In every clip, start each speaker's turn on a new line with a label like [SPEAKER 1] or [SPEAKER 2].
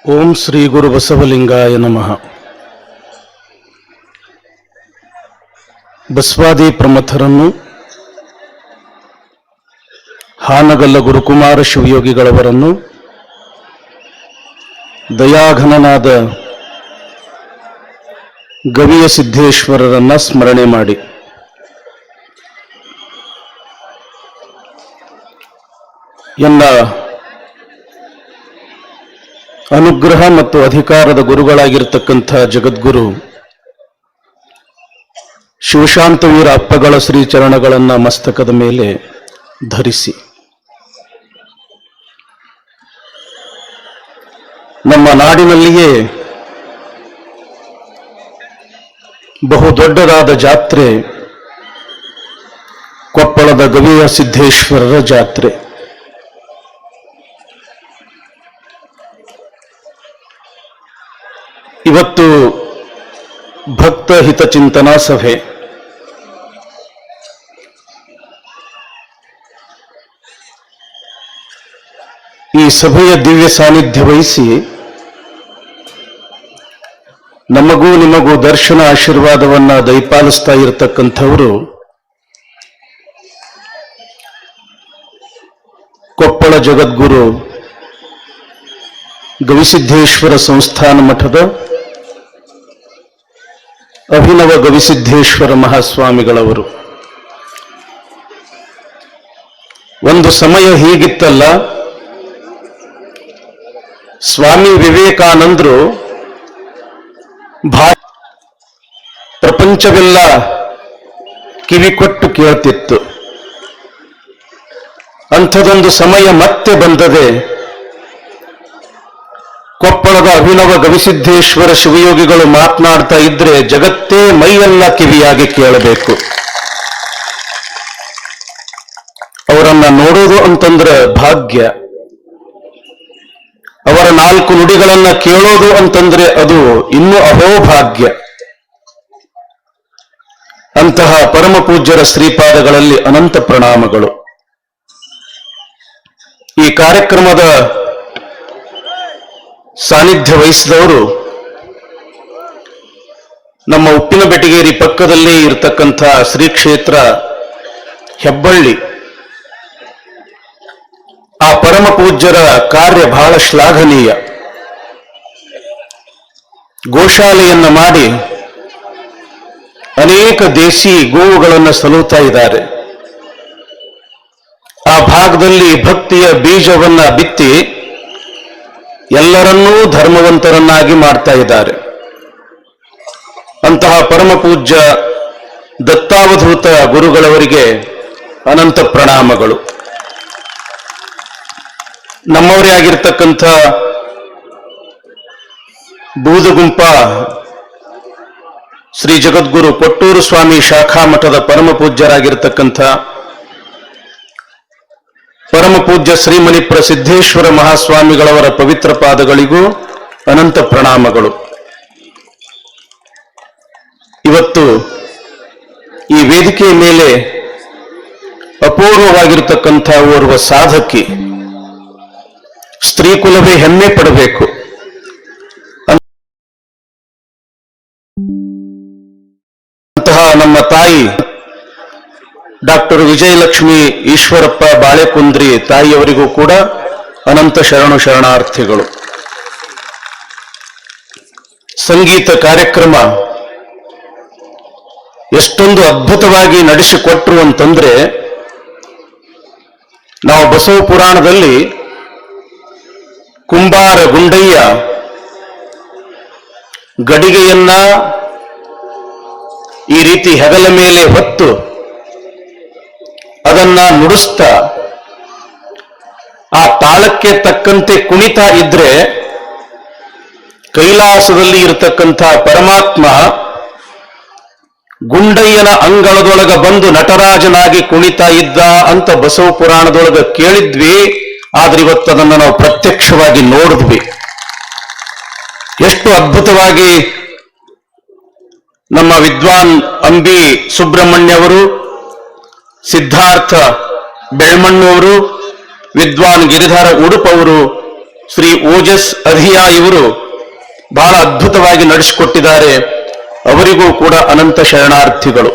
[SPEAKER 1] ಓಂ ಶ್ರೀ ಗುರು ಬಸವಲಿಂಗಾಯ ನಮಃ. ಬಸವಾದಿ ಪ್ರಮಥರನ್ನು ಹಾನಗಲ್ಲ ಗುರುಕುಮಾರ ಶಿವಯೋಗಿಗಳವರನ್ನು ದಯಾಘನನಾದ ಗವಿಯ ಸಿದ್ದೇಶ್ವರರನ್ನ ಸ್ಮರಣೆ ಮಾಡಿ ಎನ್ನ ಅನುಗ್ರಹ ಮತ್ತು ಅಧಿಕಾರದ ಗುರುಗಳಾಗಿರ್ತಕ್ಕಂಥ ಜಗದ್ಗುರು ಶಿವಶಾಂತವೀರ ಅಪ್ಪಗಳ ಶ್ರೀಚರಣಗಳನ್ನು ಮಸ್ತಕದ ಮೇಲೆ ಧರಿಸಿ ನಮ್ಮ ನಾಡಿನಲ್ಲಿಯೇ ಬಹುದೊಡ್ಡದಾದ ಜಾತ್ರೆ ಕೊಪ್ಪಳದ ಗವಿಯ ಸಿದ್ದೇಶ್ವರರ ಜಾತ್ರೆ. ಇವತ್ತು ಭಕ್ತ ಹಿತಚಿಂತನಾ ಸಭೆ. ಈ ಸಭೆಯ ದಿವ್ಯ ಸಾನ್ನಿಧ್ಯ ವಹಿಸಿ ನಮಗೂ ನಿಮಗೂ ದರ್ಶನ ಆಶೀರ್ವಾದವನ್ನ ದಯಪಾಲಿಸ್ತಾ ಇರತಕ್ಕಂಥವರು ಕೊಪ್ಪಳ ಜಗದ್ಗುರು ಗವಿಸಿದ್ದೇಶ್ವರ ಸಂಸ್ಥಾನ ಮಠದ ಅಭಿನವ ಗವಿಸಿದ್ದೇಶ್ವರ ಮಹಾಸ್ವಾಮಿಗಳವರು. ಒಂದು ಸಮಯ ಹೀಗಿತ್ತಲ್ಲ, ಸ್ವಾಮಿ ವಿವೇಕಾನಂದರು ಪ್ರಪಂಚವೆಲ್ಲ ಕಿವಿಕೊಟ್ಟು ಕೇಳ್ತಿತ್ತು. ಅಂಥದೊಂದು ಸಮಯ ಮತ್ತೆ ಬಂದದೆ. ಕೊಪ್ಪಳದ ಅಭಿನವ ಗವಿಸಿದ್ದೇಶ್ವರ ಶಿವಯೋಗಿಗಳು ಮಾತನಾಡ್ತಾ ಇದ್ರೆ ಜಗತ್ತೇ ಮೈಯೆಲ್ಲ ಕಿವಿಯಾಗಿ ಕೇಳಬೇಕು. ಅವರನ್ನ ನೋಡೋದು ಅಂತಂದ್ರೆ ಭಾಗ್ಯ. ಅವರ ನಾಲ್ಕು ನುಡಿಗಳನ್ನ ಕೇಳೋದು ಅಂತಂದ್ರೆ ಅದು ಇನ್ನೂ ಅಹೋಭಾಗ್ಯ. ಅಂತಹ ಪರಮ ಪೂಜ್ಯರ ಶ್ರೀಪಾದಗಳಲ್ಲಿ ಅನಂತ ಪ್ರಣಾಮಗಳು. ಈ ಕಾರ್ಯಕ್ರಮದ ಸಾನ್ನಿಧ್ಯ ವಹಿಸಿದವರು ನಮ್ಮ ಉಪ್ಪಿನ ಬೆಟಗೇರಿ ಪಕ್ಕದಲ್ಲೇ ಇರತಕ್ಕಂಥ ಶ್ರೀ ಕ್ಷೇತ್ರ ಹೆಬ್ಬಳ್ಳಿ. ಆ ಪರಮ ಪೂಜ್ಯರ ಕಾರ್ಯ ಬಹಳ ಶ್ಲಾಘನೀಯ. ಗೋಶಾಲೆಯನ್ನ ಮಾಡಿ ಅನೇಕ ದೇಸಿ ಗೋವುಗಳನ್ನು ಸಲುತ್ತಾ ಇದ್ದಾರೆ. ಆ ಭಾಗದಲ್ಲಿ ಭಕ್ತಿಯ ಬೀಜವನ್ನ ಬಿತ್ತಿ ಎಲ್ಲರನ್ನೂ ಧರ್ಮವಂತರನ್ನಾಗಿ ಮಾಡ್ತಾ ಇದ್ದಾರೆ. ಅಂತಹ ಪರಮ ಪೂಜ್ಯ ದತ್ತಾವಧೂತ ಗುರುಗಳವರಿಗೆ ಅನಂತ ಪ್ರಣಾಮಗಳು. ನಮ್ಮವರೇ ಆಗಿರ್ತಕ್ಕಂಥ ಬೂದಗುಂಪ ಶ್ರೀ ಜಗದ್ಗುರು ಕೊಟ್ಟೂರು ಸ್ವಾಮಿ ಶಾಖಾ ಮಠದ ಪರಮ ಪೂಜ್ಯರಾಗಿರ್ತಕ್ಕಂಥ ಪರಮ ಪೂಜ್ಯ ಶ್ರೀಮಣಿಪುರ ಸಿದ್ದೇಶ್ವರ ಮಹಾಸ್ವಾಮಿಗಳವರ ಪವಿತ್ರ ಪಾದಗಳಿಗೂ ಅನಂತ ಪ್ರಣಾಮಗಳು. ಇವತ್ತು ಈ ವೇದಿಕೆಯ ಮೇಲೆ ಅಪೂರ್ವವಾಗಿರತಕ್ಕಂಥ ಓರ್ವ ಸಾಧಕಿ, ಸ್ತ್ರೀ ಕುಲವೇ ಹೆಮ್ಮೆ ಪಡಬೇಕು. ಅಂತಹ ನಮ್ಮ ತಾಯಿ ಡಾಕ್ಟರ್ ವಿಜಯಲಕ್ಷ್ಮಿ ಈಶ್ವರಪ್ಪ ಬಾಳೆಕುಂದ್ರಿ ತಾಯಿಯವರಿಗೂ ಕೂಡ ಅನಂತ ಶರಣಾರ್ಥಿಗಳು. ಸಂಗೀತ ಕಾರ್ಯಕ್ರಮ ಎಷ್ಟೊಂದು ಅದ್ಭುತವಾಗಿ ನಡೆಸಿಕೊಟ್ರು ಅಂತಂದ್ರೆ, ನಾವು ಬಸವ ಪುರಾಣದಲ್ಲಿ ಕುಂಬಾರ ಗುಂಡಯ್ಯ ಗಡಿಗೆಯನ್ನ ಈ ರೀತಿ ಹೆಗಲ ಮೇಲೆ ಹೊತ್ತು ಅದನ್ನ ನುಡಿಸ್ತಾ ಆ ತಾಳಕ್ಕೆ ತಕ್ಕಂತೆ ಕುಣಿತಾ ಇದ್ರೆ ಕೈಲಾಸದಲ್ಲಿ ಇರತಕ್ಕಂಥ ಪರಮಾತ್ಮ ಗುಂಡಯ್ಯನ ಅಂಗಳದೊಳಗ ಬಂದು ನಟರಾಜನಾಗಿ ಕುಣಿತಾ ಇದ್ದ ಅಂತ ಬಸವ ಪುರಾಣದೊಳಗ ಕೇಳಿದ್ವಿ. ಆದ್ರೆ ಇವತ್ತು ಅದನ್ನು ನಾವು ಪ್ರತ್ಯಕ್ಷವಾಗಿ ನೋಡಿದ್ವಿ. ಎಷ್ಟು ಅದ್ಭುತವಾಗಿ ನಮ್ಮ ವಿದ್ವಾನ್ ಅಂಬಿ ಸುಬ್ರಹ್ಮಣ್ಯ ಅವರು, ಸಿದ್ಧಾರ್ಥ ಬೆಳ್ಮಣ್ಣವರು, ವಿದ್ವಾನ್ ಗಿರಿಧರ ಉಡುಪ್ ಅವರು, ಶ್ರೀ ಓಜಸ್ ಅಧಿಯಾ ಇವರು ಬಹಳ ಅದ್ಭುತವಾಗಿ ನಡೆಸಿಕೊಟ್ಟಿದ್ದಾರೆ. ಅವರಿಗೂ ಕೂಡ ಅನಂತ ಶರಣಾರ್ಥಿಗಳು.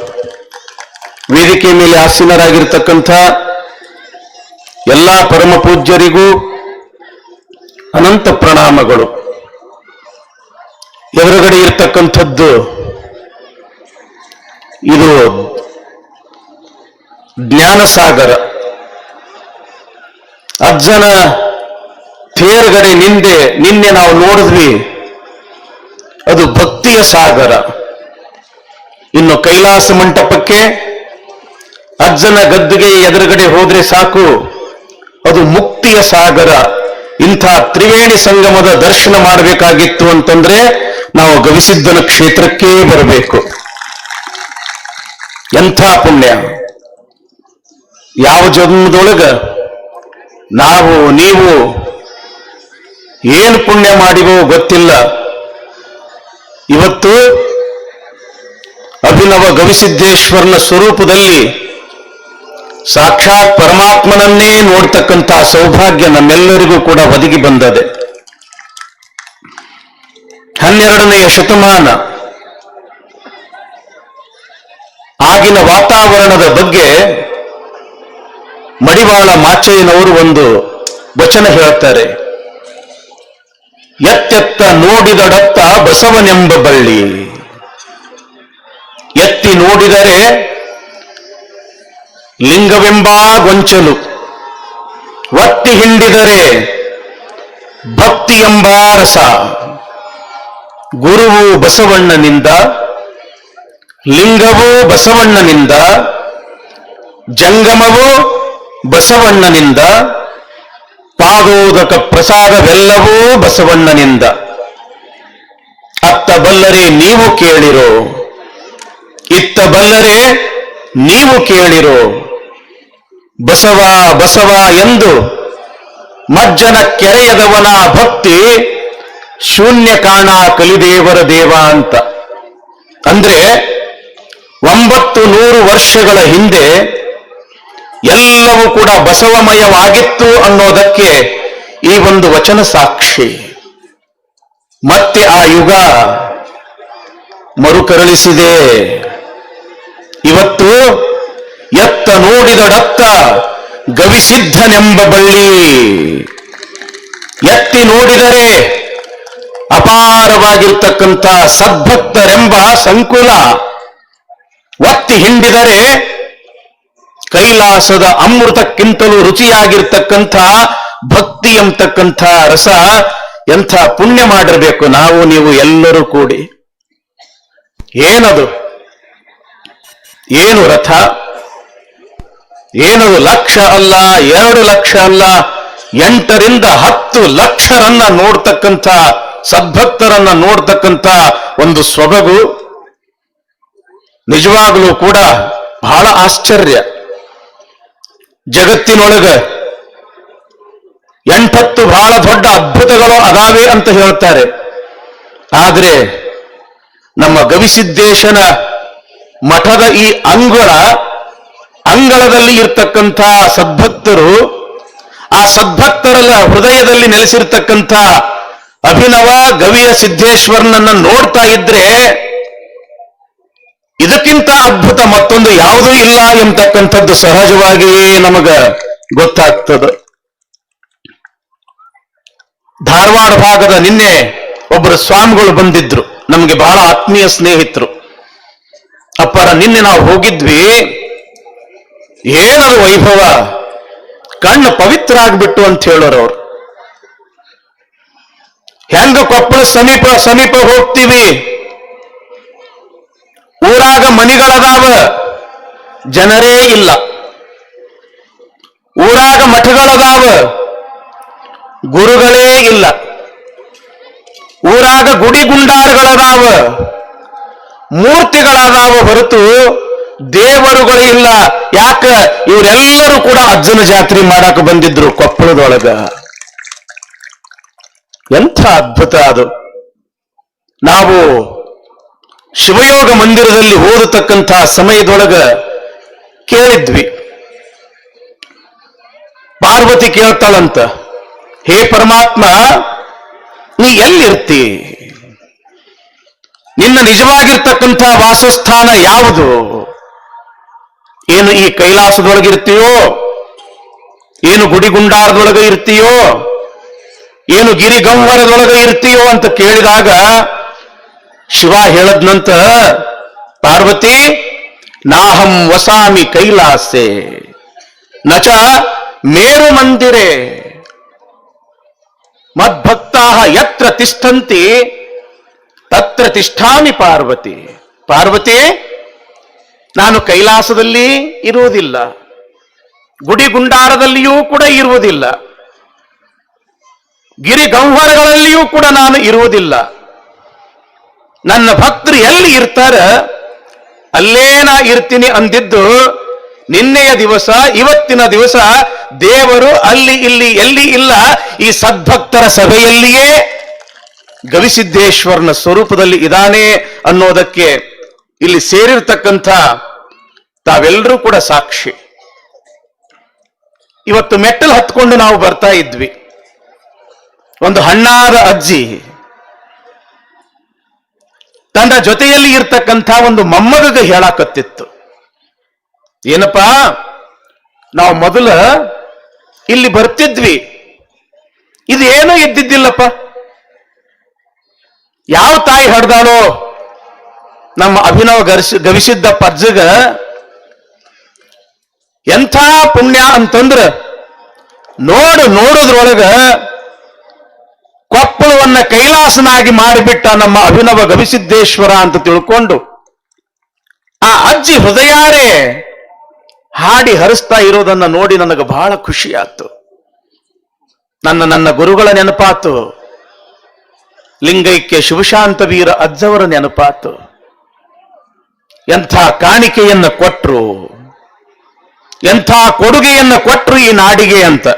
[SPEAKER 1] ವೇದಿಕೆ ಮೇಲೆ ಆಸೀನರಾಗಿರ್ತಕ್ಕಂಥ ಎಲ್ಲ ಪರಮ ಪೂಜ್ಯರಿಗೂ ಅನಂತ ಪ್ರಣಾಮಗಳು. ಎದುರುಗಡೆ ಇರ್ತಕ್ಕಂಥದ್ದು ಇದು ಜ್ಞಾನಸಾಗರ. ಅಜ್ಜನ ತೇರ್ಗಡೆ ನಿನ್ನೆ ನಾವು ನೋಡಿದ್ವಿ, ಅದು ಭಕ್ತಿಯ ಸಾಗರ. ಇನ್ನು ಕೈಲಾಸ ಮಂಟಪಕ್ಕೆ ಅಜ್ಜನ ಗದ್ದುಗೆ ಎದುರುಗಡೆ ಹೋದ್ರೆ ಸಾಕು, ಅದು ಮುಕ್ತಿಯ ಸಾಗರ. ಇಂಥ ತ್ರಿವೇಣಿ ಸಂಗಮದ ದರ್ಶನ ಮಾಡಬೇಕಾಗಿತ್ತು ಅಂತಂದ್ರೆ ನಾವು ಗವಿಸಿದ್ಧನ ಕ್ಷೇತ್ರಕ್ಕೇ ಬರಬೇಕು. ಎಂಥ ಪುಣ್ಯ! ಯಾವ ಜನ್ಮದೊಳಗ ನಾವು ನೀವು ಏನು ಪುಣ್ಯ ಮಾಡಿವೋ ಗೊತ್ತಿಲ್ಲ. ಇವತ್ತು ಅಭಿನವ ಗವಿಸಿದ್ದೇಶ್ವರನ ಸ್ವರೂಪದಲ್ಲಿ ಸಾಕ್ಷಾತ್ ಪರಮಾತ್ಮನನ್ನೇ ನೋಡ್ತಕ್ಕಂಥ ಸೌಭಾಗ್ಯ ನಮ್ಮೆಲ್ಲರಿಗೂ ಕೂಡ ಒದಗಿ ಬಂದದೆ. 12ನೇ ಶತಮಾನ ಆಗಿನ ವಾತಾವರಣದ ಬಗ್ಗೆ ಮಡಿವಾಳ ಮಾಚಯ್ಯನವರು ಒಂದು ವಚನ ಹೇಳ್ತಾರೆ. ಎತ್ತೆತ್ತ ನೋಡಿದಡತ್ತ ಬಸವನೆಂಬ ಬಳ್ಳಿ, ಎತ್ತಿ ನೋಡಿದರೆ ಲಿಂಗವೆಂಬ ಗೊಂಚಲು, ಒತ್ತಿ ಹಿಂಡಿದರೆ ಭಕ್ತಿ ಎಂಬ ರಸ. ಗುರುವು ಬಸವಣ್ಣನಿಂದ, ಲಿಂಗವೂ ಬಸವಣ್ಣನಿಂದ, ಜಂಗಮವೂ ಬಸವಣ್ಣನಿಂದ, ಪಾದೋದಕ ಪ್ರಸಾದವೆಲ್ಲವೂ ಬಸವಣ್ಣನಿಂದ. ಅತ್ತ ಬಲ್ಲರೆ ನೀವು ಕೇಳಿರೋ, ಇತ್ತ ಬಲ್ಲರೆ ನೀವು ಕೇಳಿರೋ. ಬಸವ ಬಸವ ಎಂದು ಮಜ್ಜನ ಕೆರೆಯದವನ ಭಕ್ತಿ ಶೂನ್ಯ ಕಾಣ ಕಲಿದೇವರ ದೇವ ಅಂತ. ಅಂದ್ರೆ 900 ವರ್ಷಗಳ ಹಿಂದೆ ಎಲ್ಲವೂ ಕೂಡ ಬಸವಮಯವಾಗಿತ್ತು ಅನ್ನೋದಕ್ಕೆ ಈ ಒಂದು ವಚನ ಸಾಕ್ಷಿ. ಮತ್ತೆ ಆ ಯುಗ ಮರುಕರಳಿಸಿದೆ. ಇವತ್ತು ಎತ್ತ ನೋಡಿದಡತ್ತ ಗವಿಸಿದ್ಧನೆಂಬ ಬಳ್ಳಿ, ಎತ್ತಿ ನೋಡಿದರೆ ಅಪಾರವಾಗಿರ್ತಕ್ಕಂಥ ಸದ್ಭಕ್ತರೆಂಬ ಸಂಕುಲ, ಒತ್ತಿ ಹಿಂಡಿದರೆ ಕೈಲಾಸದ ಅಮೃತಕ್ಕಿಂತಲೂ ರುಚಿಯಾಗಿರ್ತಕ್ಕಂಥ ಭಕ್ತಿ ಎಂಬತಕ್ಕಂಥ ರಸ. ಎಂಥ ಪುಣ್ಯ ಮಾಡಿರಬೇಕು ನಾವು ನೀವು ಎಲ್ಲರೂ ಕೂಡಿ. ಏನದು? ಏನು ರಥ? ಏನದು? ಲಕ್ಷ ಅಲ್ಲ, 2 ಲಕ್ಷ ಅಲ್ಲ, 8 ರಿಂದ 10 ಲಕ್ಷರನ್ನ ನೋಡ್ತಕ್ಕಂಥ ಸದ್ಭಕ್ತರನ್ನ ನೋಡ್ತಕ್ಕಂಥ ಒಂದು ಸೊಬಗು. ನಿಜವಾಗಲೂ ಕೂಡ ಬಹಳ ಆಶ್ಚರ್ಯ. ಜಗತ್ತಿನೊಳಗ 8 ಬಹಳ ದೊಡ್ಡ ಅದ್ಭುತಗಳು ಅದಾವೆ ಅಂತ ಹೇಳ್ತಾರೆ. ಆದ್ರೆ ನಮ್ಮ ಗವಿಸಿದ್ದೇಶನ ಮಠದ ಈ ಅಂಗಳದಲ್ಲಿ ಇರ್ತಕ್ಕಂಥ ಸದ್ಭಕ್ತರು, ಆ ಸದ್ಭಕ್ತರ ಹೃದಯದಲ್ಲಿ ನೆಲೆಸಿರ್ತಕ್ಕಂಥ ಅಭಿನವ ಗವಿಯ ಸಿದ್ದೇಶ್ವರನನ್ನ ನೋಡ್ತಾ ಇದ್ರೆ ಇದಕ್ಕಿಂತ ಅದ್ಭುತ ಮತ್ತೊಂದು ಯಾವುದೂ ಇಲ್ಲ ಎಂಬತಕ್ಕಂಥದ್ದು ಸಹಜವಾಗಿಯೇ ನಮಗ ಗೊತ್ತಾಗ್ತದೆ. ಧಾರವಾಡ ಭಾಗದ ನಿನ್ನೆ ಒಬ್ಬರು ಸ್ವಾಮಿಗಳು ಬಂದಿದ್ರು, ನಮಗೆ ಬಹಳ ಆತ್ಮೀಯ ಸ್ನೇಹಿತರು. ಅಪ್ಪರ ನಿನ್ನೆ ನಾವು ಹೋಗಿದ್ವಿ, ಏನದು ವೈಭವ, ಕಣ್ಣು ಪವಿತ್ರ ಆಗ್ಬಿಟ್ಟು ಅಂತ ಹೇಳೋರು ಅವರು. ಹೆಂಗ ಕೊಪ್ಪಳ ಸಮೀಪ ಹೋಗ್ತೀವಿ, ಊರಾಗ ಮನಿಗಳದಾವ, ಜನರೇ ಇಲ್ಲ. ಊರಾಗ ಮಠಗಳದಾವ, ಗುರುಗಳೇ ಇಲ್ಲ. ಊರಾಗ ಗುಡಿ ಗುಂಡಾರಗಳದಾವ, ಮೂರ್ತಿಗಳದಾವ ಹೊರತು ದೇವರುಗಳು ಇಲ್ಲ. ಯಾಕ? ಇವರೆಲ್ಲರೂ ಕೂಡ ಅಜ್ಜನ ಜಾತ್ರೆ ಮಾಡಾಕ ಬಂದಿದ್ರು ಕೊಪ್ಪಳದೊಳಗ. ಎಂಥ ಅದ್ಭುತ ಅದು. ನಾವು ಶಿವಯೋಗ ಮಂದಿರದಲ್ಲಿ ಓದತಕ್ಕಂಥ ಸಮಯದೊಳಗ ಕೇಳಿದ್ವಿ, ಪಾರ್ವತಿ ಕೇಳ್ತಾಳಂತ, ಹೇ ಪರಮಾತ್ಮ, ನೀ ಎಲ್ಲಿರ್ತಿ? ನಿನ್ನ ನಿಜವಾಗಿರ್ತಕ್ಕಂಥ ವಾಸಸ್ಥಾನ ಯಾವುದು? ಏನು ಈ ಕೈಲಾಸದೊಳಗಿರ್ತೀಯೋ, ಏನು ಗುಡಿಗುಂಡಾರದೊಳಗೆ ಇರ್ತೀಯೋ, ಏನು ಗಿರಿಗಂವರದೊಳಗೆ ಇರ್ತೀಯೋ ಅಂತ ಕೇಳಿದಾಗ ಶಿವ ಹೇಳದ್ನಂತ, ಪಾರ್ವತಿ, ನಾಹಂ ವಸಾಮಿ ಕೈಲಾಸೆ ನಚ ಮೇರು ಮಂದಿರೆ ಮದ್ಭಕ್ತಾ ಯತ್ರ ತಿಷ್ಠಂತಿ ತತ್ರ ತಿಷ್ಠಾಮಿ ಪಾರ್ವತಿ. ಪಾರ್ವತಿ, ನಾನು ಕೈಲಾಸದಲ್ಲಿ ಇರುವುದಿಲ್ಲ, ಗುಡಿಗುಂಡಾರದಲ್ಲಿಯೂ ಕೂಡ ಇರುವುದಿಲ್ಲ, ಗಿರಿಗಂವರಗಳಲ್ಲಿಯೂ ಕೂಡ ನಾನು ಇರುವುದಿಲ್ಲ. ನನ್ನ ಭಕ್ತರು ಎಲ್ಲಿ ಇರ್ತಾರ ಅಲ್ಲೇ ನಾ ಇರ್ತೀನಿ ಅಂದಿದ್ದು ನಿನ್ನೆಯ ದಿವಸ, ಇವತ್ತಿನ ದಿವಸ ದೇವರು ಅಲ್ಲಿ ಇಲ್ಲಿ ಎಲ್ಲಿ ಇಲ್ಲ, ಈ ಸದ್ಭಕ್ತರ ಸಭೆಯಲ್ಲಿಯೇ ಗವಿಸಿದ್ದೇಶ್ವರನ ಸ್ವರೂಪದಲ್ಲಿ ಇದ್ದಾನೆ ಅನ್ನೋದಕ್ಕೆ ಇಲ್ಲಿ ಸೇರಿರ್ತಕ್ಕಂಥ ತಾವೆಲ್ಲರೂ ಕೂಡ ಸಾಕ್ಷಿ. ಇವತ್ತು ಮೆಟ್ಟಲು ಹತ್ಕೊಂಡು ನಾವು ಬರ್ತಾ ಇದ್ವಿ. ಒಂದು ಹಣ್ಣಾದ ಅಜ್ಜಿ ತನ್ನ ಜೊತೆಯಲ್ಲಿ ಇರ್ತಕ್ಕಂಥ ಒಂದು ಮೊಮ್ಮಗಗೆ ಹೇಳಾಕತ್ತಿತ್ತು, ಏನಪ್ಪಾ, ನಾವು ಮೊದಲ ಇಲ್ಲಿ ಬರ್ತಿದ್ವಿ, ಇದು ಏನೂ ಇದ್ದಿದ್ದಿಲ್ಲಪ್ಪ. ಯಾವ ತಾಯಿ ಹಡ್ದಾಳೋ ನಮ್ಮ ಅಭಿನವ ಗವಿಸಿದ್ದ ಪಜ್ಜಗ ಎಂಥ ಪುಣ್ಯ ಅಂತಂದ್ರ, ನೋಡೋದ್ರೊಳಗ ಕೊಪ್ಪಳವನ್ನ ಕೈಲಾಸನಾಗಿ ಮಾಡಿಬಿಟ್ಟ ನಮ್ಮ ಅಭಿನವ ಗವಿಸಿದ್ದೇಶ್ವರ ಅಂತ ತಿಳ್ಕೊಂಡು ಆ ಅಜ್ಜಿ ಹೃದಯಾರೇ ಹಾಡಿ ಹರಿಸ್ತಾ ಇರೋದನ್ನ ನೋಡಿ ನನಗೆ ಬಹಳ ಖುಷಿ ಆಯ್ತು. ನನ್ನ ಗುರುಗಳ ನೆನಪಾತು, ಲಿಂಗೈಕ್ಯ ಶಿವಶಾಂತ ವೀರ ಅಜ್ಜವರ ನೆನಪಾತು. ಎಂಥ ಕಾಣಿಕೆಯನ್ನ ಕೊಟ್ರು, ಎಂಥ ಕೊಡುಗೆಯನ್ನ ಕೊಟ್ರು ಈ ನಾಡಿಗೆ ಅಂತ.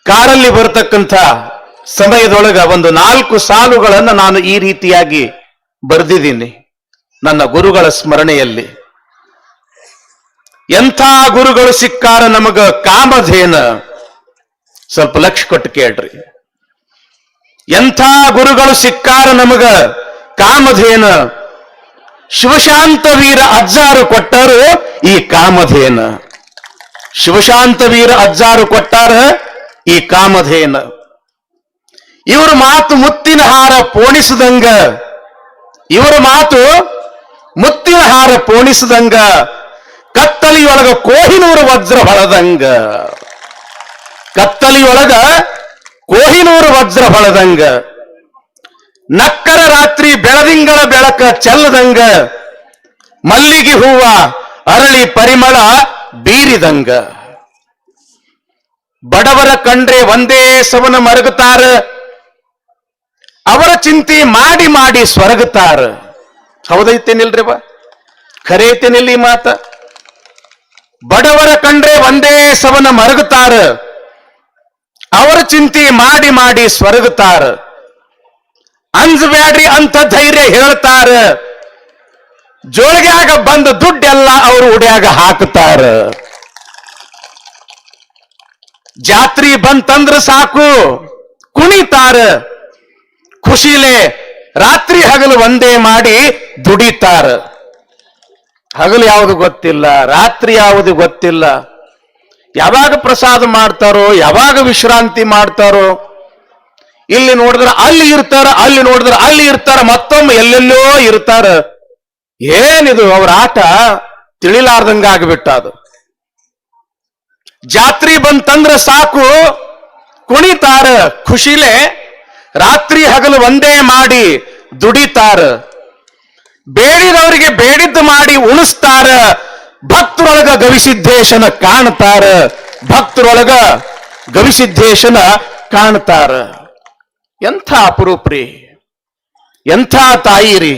[SPEAKER 1] ಕಾರಲ್ಲಿ ಬರತಕ್ಕಂಥ ಸಮಯದೊಳಗ ಒಂದು 4 ಸಾಲುಗಳನ್ನು ನಾನು ಈ ರೀತಿಯಾಗಿ ಬರೆದಿದ್ದೀನಿ ನನ್ನ ಗುರುಗಳ ಸ್ಮರಣೆಯಲ್ಲಿ. ಎಂಥ ಗುರುಗಳು ಸಿಕ್ಕಾರ ನಮಗ ಕಾಮಧೇನ, ಸ್ವಲ್ಪ ಲಕ್ಷ್ಯ ಕೊಟ್ಟು ಕೇಳ್ರಿ. ಎಂಥ ಗುರುಗಳು ಸಿಕ್ಕಾರ ನಮಗ ಕಾಮಧೇನ, ಶಿವಶಾಂತ ವೀರ ಅಜ್ಜಾರು ಕೊಟ್ಟರು ಈ ಕಾಮಧೇನ. ಶಿವಶಾಂತ ವೀರ ಅಜ್ಜಾರು ಕೊಟ್ಟಾರ ಈ ಕಾಮಧೇನ. ಇವರ ಮಾತು ಮುತ್ತಿನ ಹಾರ ಪೋಣಿಸದಂಗ, ಇವರ ಮಾತು ಮುತ್ತಿನ ಹಾರ ಪೋಣಿಸದಂಗ, ಕತ್ತಲಿಯೊಳಗ ಕೋಹಿನೂರು ವಜ್ರ ಹೊಳದಂಗ, ಕತ್ತಲಿಯೊಳಗ ಕೋಹಿನೂರು ವಜ್ರ ಹೊಳದಂಗ, ನಕ್ಕರ ರಾತ್ರಿ ಬೆಳದಿಂಗಳ ಬೆಳಕ ಚೆಲ್ಲದಂಗ, ಮಲ್ಲಿಗೆ ಹೂವ ಅರಳಿ ಪರಿಮಳ ಬೀರಿದಂಗ. ಬಡವರ ಕಂಡ್ರೆ ಒಂದೇ ಸವನ ಮರಗುತ್ತಾರ, ಅವರ ಚಿಂತೆ ಮಾಡಿ ಮಾಡಿ ಸ್ವರ್ಗತಾರ. ಹೌದೈತೇನಿಲ್ರಿ ಬಾ, ಖರೆ ಐತೇನಿಲ್ಲ ಈ ಮಾತ? ಬಡವರ ಕಂಡ್ರೆ ಒಂದೇ ಸವನ ಮರಗುತ್ತಾರ, ಅವರ ಚಿಂತೆ ಮಾಡಿ ಮಾಡಿ ಸ್ವರ್ಗತಾರ. ಅಂಜಬ್ಯಾಡ್ರಿ ಅಂತ ಧೈರ್ಯ ಹೇಳ್ತಾರ, ಜೋಳಿಗ್ಯಾಗ ಬಂದ ದುಡ್ಡೆಲ್ಲ ಅವರು ಉಡ್ಯಾಗ ಹಾಕ್ತಾರ. ಜಾತ್ರಿ ಬಂತಂದ್ರ ಸಾಕು ಕುಣಿತಾರ, ಖುಷಿಲೆ ರಾತ್ರಿ ಹಗಲು ಒಂದೇ ಮಾಡಿ ದುಡಿತಾರ. ಹಗಲು ಯಾವುದು ಗೊತ್ತಿಲ್ಲ, ರಾತ್ರಿ ಯಾವುದು ಗೊತ್ತಿಲ್ಲ, ಯಾವಾಗ ಪ್ರಸಾದ ಮಾಡ್ತಾರೋ, ಯಾವಾಗ ವಿಶ್ರಾಂತಿ ಮಾಡ್ತಾರೋ. ಇಲ್ಲಿ ನೋಡಿದ್ರೆ ಅಲ್ಲಿ ಇರ್ತಾರ, ಅಲ್ಲಿ ನೋಡಿದ್ರೆ ಅಲ್ಲಿ ಇರ್ತಾರ, ಮತ್ತೊಮ್ಮೆ ಎಲ್ಲೆಲ್ಲೋ ಇರ್ತಾರ. ಏನಿದು ಅವ್ರ ಆಟ ತಿಳಿಲಾರ್ದಂಗ ಆಗ್ಬಿಟ್ಟ ಅದು. ಜಾತ್ರಿ ಬಂತಂದ್ರ ಸಾಕು ಕುಣಿತಾರ, ಖುಷಿಲೆ ರಾತ್ರಿ ಹಗಲು ಒಂದೇ ಮಾಡಿ ದುಡಿತಾರ. ಬೇಡಿದವರಿಗೆ ಬೇಡಿದ್ದು ಮಾಡಿ ಉಣಿಸ್ತಾರ. ಭಕ್ತರೊಳಗ ಗವಿಸಿದ್ದೇಶನ ಕಾಣ್ತಾರ, ಭಕ್ತರೊಳಗ ಗವಿಸಿದ್ದೇಶನ ಕಾಣ್ತಾರ. ಎಂಥ ಅಪರೂಪ್ರಿ, ಎಂಥ ತಾಯಿರಿ.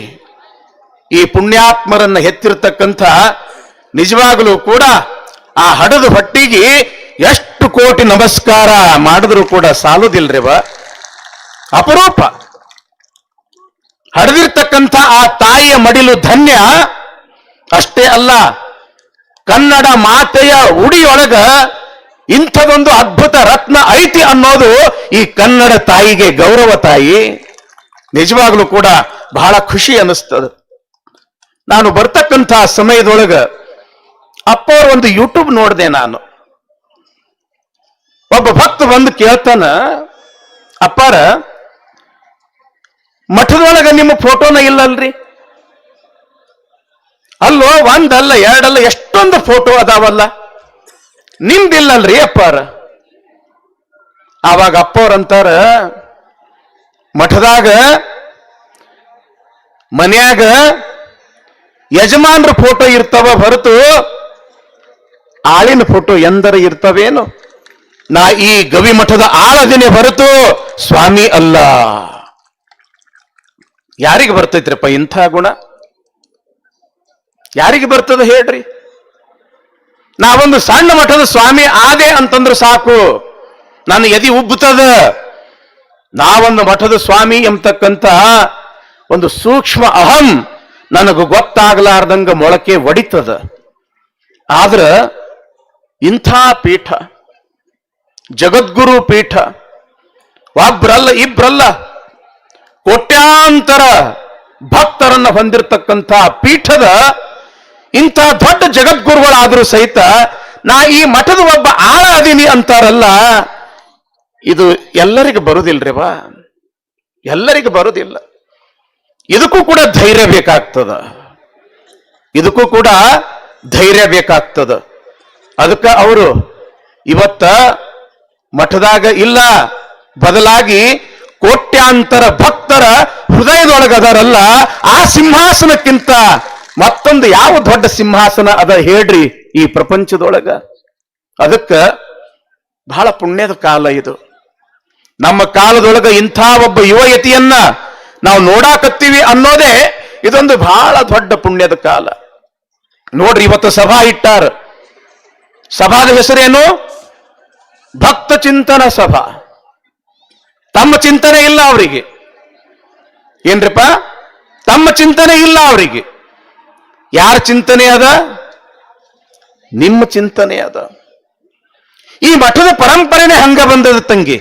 [SPEAKER 1] ಈ ಪುಣ್ಯಾತ್ಮರನ್ನ ಹೆತ್ತಿರ್ತಕ್ಕಂಥ ನಿಜವಾಗಲೂ ಕೂಡ ಆ ಹಡದ ಹೊಟ್ಟಿಗೆ ಎಷ್ಟು ಕೋಟಿ ನಮಸ್ಕಾರ ಮಾಡಿದ್ರು ಕೂಡ ಸಾಲುದಿಲ್ರಿ ಬಾ. ಅಪರೂಪ. ಹಡದಿರ್ತಕ್ಕಂಥ ಆ ತಾಯಿಯ ಮಡಿಲು ಧನ್ಯ ಅಷ್ಟೇ ಅಲ್ಲ, ಕನ್ನಡ ಮಾತೆಯ ಉಡಿಯೊಳಗ ಇಂಥದೊಂದು ಅದ್ಭುತ ರತ್ನ ಐತಿ ಅನ್ನೋದು ಈ ಕನ್ನಡ ತಾಯಿಗೆ ಗೌರವ ತಾಯಿ. ನಿಜವಾಗ್ಲೂ ಕೂಡ ಬಹಳ ಖುಷಿ ಅನ್ನಿಸ್ತದೆ. ನಾನು ಬರ್ತಕ್ಕಂಥ ಸಮಯದೊಳಗ ಅಪ್ಪ ಅವ್ರ ಒಂದು ಯೂಟ್ಯೂಬ್ ನೋಡಿದೆ. ನಾನು ಒಬ್ಬ ಭಕ್ತ ಬಂದು ಕೇಳ್ತಾನ, ಅಪ್ಪಾರ ಮಠದೊಳಗ ನಿಮ್ಮ ಫೋಟೋನ ಇಲ್ಲಲ್ರಿ? ಅಲ್ಲೋ, ಒಂದಲ್ಲ ಎರಡಲ್ಲ ಎಷ್ಟೊಂದು ಫೋಟೋ ಅದಾವಲ್ಲ, ನಿಮ್ದಿಲ್ಲಲ್ರಿ ಅಪ್ಪಾರ? ಆವಾಗ ಅಪ್ಪವ್ರಂತಾರ, ಮಠದಾಗ ಮನ್ಯಾಗ ಯಜಮಾನ್ರ ಫೋಟೋ ಇರ್ತಾವ ಹೊರತು ಆಳಿನ ಫೋಟೋ ಎಂದರ ಇರ್ತವೇನು? ನಾ ಈ ಗವಿ ಮಠದ ಆಳದಿನೇ ಹೊರತು ಸ್ವಾಮಿ ಅಲ್ಲ. ಯಾರಿಗೆ ಬರ್ತೈತ್ರಪ್ಪ ಇಂಥ ಗುಣ? ಯಾರಿಗೆ ಬರ್ತದ ಹೇಳ್ರಿ? ನಾವೊಂದು ಸಣ್ಣ ಮಠದ ಸ್ವಾಮಿ ಆದೆ ಅಂತಂದ್ರೆ ಸಾಕು, ನನ್ನ ಎದಿ ಉಬ್ಬುತ್ತದ. ನಾವೊಂದು ಮಠದ ಸ್ವಾಮಿ ಎಂಬತಕ್ಕಂತ ಒಂದು ಸೂಕ್ಷ್ಮ ಅಹಂ ನನಗೆ ಗೊತ್ತಾಗಲಾರ್ದಂಗ ಮೊಳಕೆ ಒಡಿತದ. ಆದ್ರ ಇಂಥ ಪೀಠ, ಜಗದ್ಗುರು ಪೀಠ, ಒಬ್ರಲ್ಲ ಇಬ್ರಲ್ಲ ಕೋಟ್ಯಾಂತರ ಭಕ್ತರನ್ನ ಹೊಂದಿರತಕ್ಕಂಥ ಪೀಠದ ಇಂಥ ದೊಡ್ಡ ಜಗದ್ಗುರುಗಳಾದರೂ ಸಹಿತ ನಾ ಈ ಮಠದ ಒಬ್ಬ ಆಳ ಅದೀನಿ ಅಂತಾರಲ್ಲ, ಇದು ಎಲ್ಲರಿಗೂ ಬರುದಿಲ್ರಿವಾ, ಎಲ್ಲರಿಗೂ ಬರುದಿಲ್ಲ. ಇದಕ್ಕೂ ಕೂಡ ಧೈರ್ಯ ಬೇಕಾಗ್ತದ, ಇದಕ್ಕೂ ಕೂಡ ಧೈರ್ಯ ಬೇಕಾಗ್ತದ. ಅದಕ್ಕೆ ಅವರು ಇವತ್ತ ಮಠದಾಗ ಇಲ್ಲ, ಬದಲಾಗಿ ಕೋಟ್ಯಾಂತರ ಭಕ್ತರ ಹೃದಯದೊಳಗದಾರಲ್ಲ, ಆ ಸಿಂಹಾಸನಕ್ಕಿಂತ ಮತ್ತೊಂದು ಯಾವ ದೊಡ್ಡ ಸಿಂಹಾಸನ ಅದ ಹೇಳ್ರಿ ಈ ಪ್ರಪಂಚದೊಳಗ? ಅದಕ್ಕ ಬಹಳ ಪುಣ್ಯದ ಕಾಲ ಇದು. ನಮ್ಮ ಕಾಲದೊಳಗ ಇಂಥ ಒಬ್ಬ ಯುವಯತಿಯನ್ನ ನಾವು ನೋಡಾಕತ್ತೀವಿ ಅನ್ನೋದೇ ಇದೊಂದು ಬಹಳ ದೊಡ್ಡ ಪುಣ್ಯದ ಕಾಲ. ನೋಡ್ರಿ, ಇವತ್ತು ಸಭಾ ಇಟ್ಟಾರ. ಸಭಾದ ಹೆಸರೇನು? ಭಕ್ತ ಚಿಂತನ ಸಭಾ. ತಮ್ಮ ಚಿಂತನೆ ಇಲ್ಲ ಅವರಿಗೆ. ಏನ್ರಿಪ್ಪ? ತಮ್ಮ ಚಿಂತನೆ ಇಲ್ಲ ಅವರಿಗೆ. ಯಾರ ಚಿಂತನೆ ಅದ? ನಿಮ್ಮ ಚಿಂತನೆ ಅದ. ಈ ಮಠದ ಪರಂಪರೆನೇ ಹಂಗ ಬಂದದ ತಂಗಿ,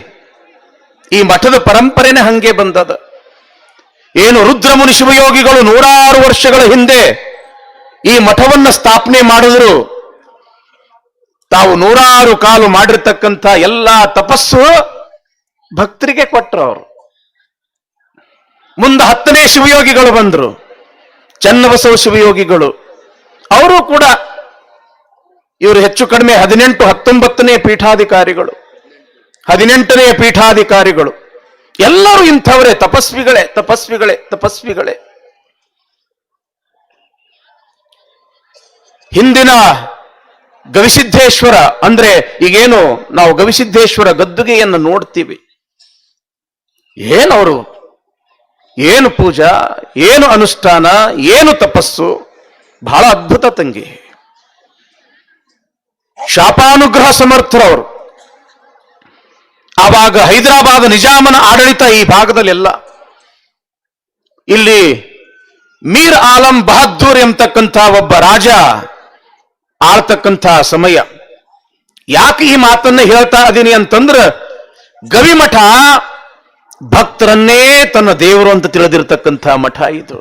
[SPEAKER 1] ಈ ಮಠದ ಪರಂಪರೆನೇ ಹಂಗೆ ಬಂದದ. ಏನು ರುದ್ರಮುನಿ ಶಿವಯೋಗಿಗಳು 100 ವರ್ಷಗಳ ಹಿಂದೆ ಈ ಮಠವನ್ನ ಸ್ಥಾಪನೆ ಮಾಡಿದ್ರು. ತಾವು 100 ಕಾಲು ಮಾಡಿರ್ತಕ್ಕಂಥ ಎಲ್ಲಾ ತಪಸ್ಸು ಭಕ್ತರಿಗೆ ಕೊಟ್ಟರು ಅವರು. ಮುಂದೆ 10ನೇ ಶಿವಯೋಗಿಗಳು ಬಂದರು, ಚನ್ನಬಸವ ಶಿವಯೋಗಿಗಳು. ಅವರು ಕೂಡ ಇವರು ಹೆಚ್ಚು ಕಡಿಮೆ 18, 19ನೇ ಪೀಠಾಧಿಕಾರಿಗಳು, 18ನೇ ಪೀಠಾಧಿಕಾರಿಗಳು. ಎಲ್ಲರೂ ಇಂಥವರೇ, ತಪಸ್ವಿಗಳೇ ತಪಸ್ವಿಗಳೇ ತಪಸ್ವಿಗಳೇ. ಹಿಂದಿನ ಗವಿಸಿದ್ದೇಶ್ವರ ಅಂದ್ರೆ ಈಗೇನು ನಾವು ಗವಿಸಿದ್ದೇಶ್ವರ ಗದ್ದುಗೆಯನ್ನು ನೋಡ್ತೀವಿ, ಏನವರು, ಏನು ಪೂಜಾ, ಏನು ಅನುಷ್ಠಾನ, ಏನು ತಪಸ್ಸು, ಬಹಳ ಅದ್ಭುತ ತಂಗಿ. ಶಾಪಾನುಗ್ರಹ ಸಮರ್ಥರವರು. ಆವಾಗ ಹೈದರಾಬಾದ್ ನಿಜಾಮನ ಆಡಳಿತ ಈ ಭಾಗದಲ್ಲೆಲ್ಲ. ಇಲ್ಲಿ ಮೀರ್ ಆಲಂ ಬಹದ್ದೂರ್ ಎಂಬತಕ್ಕಂಥ ಒಬ್ಬ ರಾಜ ಆಳ್ತಕ್ಕಂಥ ಸಮಯ. ಯಾಕೆ ಈ ಮಾತನ್ನ ಹೇಳ್ತಾ ಇದೀನಿ ಅಂತಂದ್ರ, ಗವಿಮಠ ಭಕ್ತರನ್ನೇ ತನ್ನ ದೇವರು ಅಂತ ತಿಳಿದಿರ್ತಕ್ಕಂಥ ಮಠ ಇದು.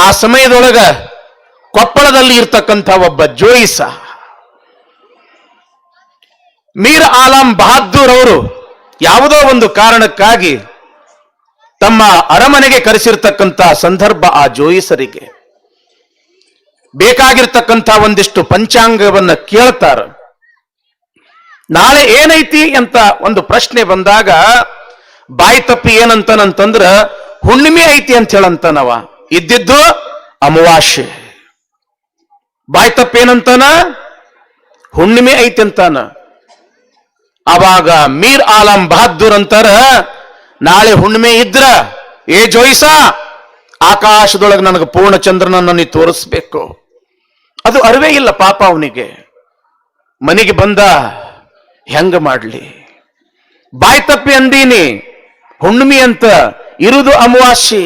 [SPEAKER 1] ಆ ಸಮಯದೊಳಗ ಕೊಪ್ಪಳದಲ್ಲಿ ಇರ್ತಕ್ಕಂಥ ಒಬ್ಬ ಜೋಯಿಸ ಮೀರ್ ಆಲಂ ಬಹದ್ದೂರ್ ಅವರು ಯಾವುದೋ ಒಂದು ಕಾರಣಕ್ಕಾಗಿ ತಮ್ಮ ಅರಮನೆಗೆ ಕರೆಸಿರ್ತಕ್ಕಂಥ ಸಂದರ್ಭ. ಆ ಜೋಯಿಸರಿಗೆ ಬೇಕಾಗಿರ್ತಕ್ಕಂಥ ಒಂದಿಷ್ಟು ಪಂಚಾಂಗವನ್ನ ಕೇಳ್ತಾರ. ನಾಳೆ ಏನೈತಿ ಅಂತ ಒಂದು ಪ್ರಶ್ನೆ ಬಂದಾಗ ಬಾಯಿ ತಪ್ಪಿ ಏನಂತನಂತಂದ್ರ ಹುಣ್ಣಿಮೆ ಐತಿ ಅಂತ ಹೇಳಂತನವ. ಇದ್ದಿದ್ದು ಅಮಾವಾಸ್ಯೆ. ಬಾಯಿ ತಪ್ಪೇನಂತಾನ? ಹುಣ್ಣಿಮೆ ಐತಿ ಅಂತಾನ. ಅವಾಗ ಮೀರ್ ಆಲಂ ಬಹದ್ದೂರ್ ಅಂತಾರ, ನಾಳೆ ಹುಣ್ಣಿಮೆ ಇದ್ರ ಏ ಜೋಯಿಸ, ಆಕಾಶದೊಳಗೆ ನನಗೆ ಪೂರ್ಣ ಚಂದ್ರನನ್ನು ನೀ ತೋರಿಸ್ಬೇಕು. ಅದು ಅರಿವೇ ಇಲ್ಲ ಪಾಪ ಅವನಿಗೆ. ಮನೆಗೆ ಬಂದ, ಹೆಂಗ ಮಾಡ್ಲಿ? ಬಾಯಿ ತಪ್ಪಿ ಅಂದೀನಿ, ಹುಣ್ಣಿಮೆ ಅಂತ ಇರುವುದು ಅಮಾವಾಸ್ಯೆ.